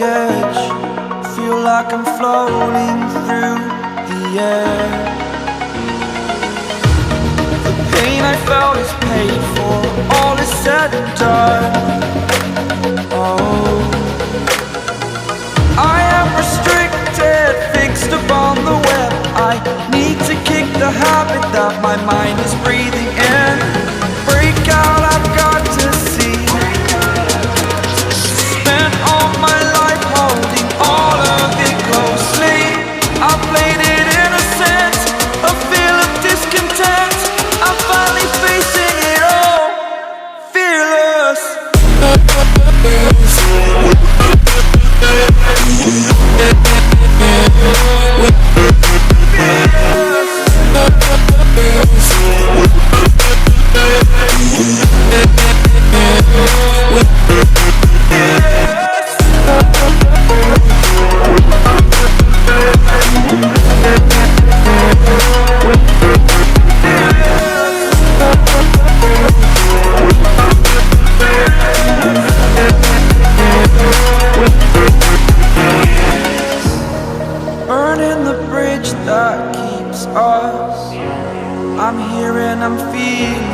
edge, feel like I'm floating through the air. The pain I felt is paid for, all is said and done. Oh, I am restricted, fixed upon the web. I need to kick the habit that my mind is breathing in. Break out, I've got to see. Spent all my life holding all of it closely. I played it innocent, a feel of discontent. I'm finally facing it all, fearless. Burning the bridge that keeps us. I'm here and I'm feeling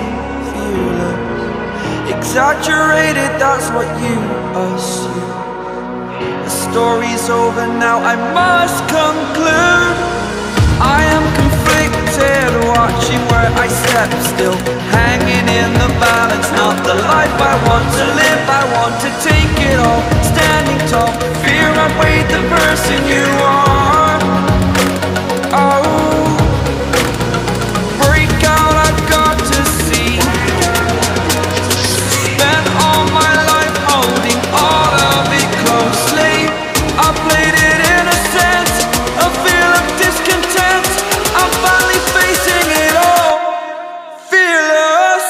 fearless. Exaggerated, that's what you assume. The story's over now, I must conclude. I am conflicted, watching where I step still, hanging in the balance. Not the life I want to live, I want to take it all. Standing tall, fear outweighed the person you are. Oh, break out, I've got to see. Spent all my life holding all of it closely. I played it innocent, a feel of discontent. I'm finally facing it all, fearless.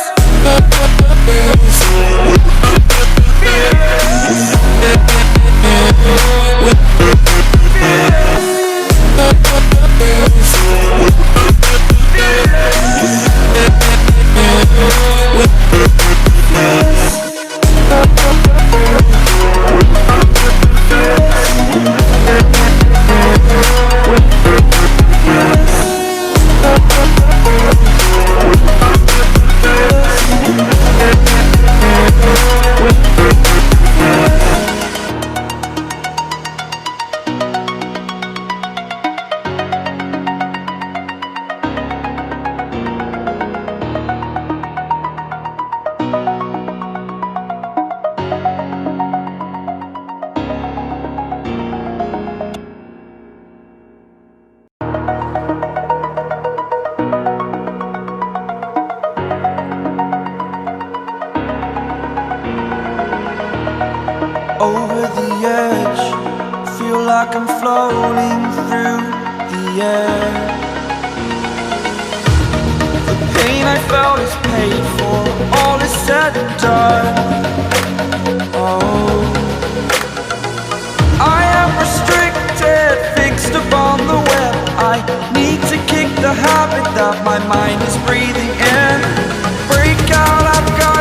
Over the edge, feel like I'm floating through the air. The pain I felt is paid for, all is said and done. Oh, I am restricted, fixed upon the web. I need to kick the habit that my mind is breathing in. Break out, I've got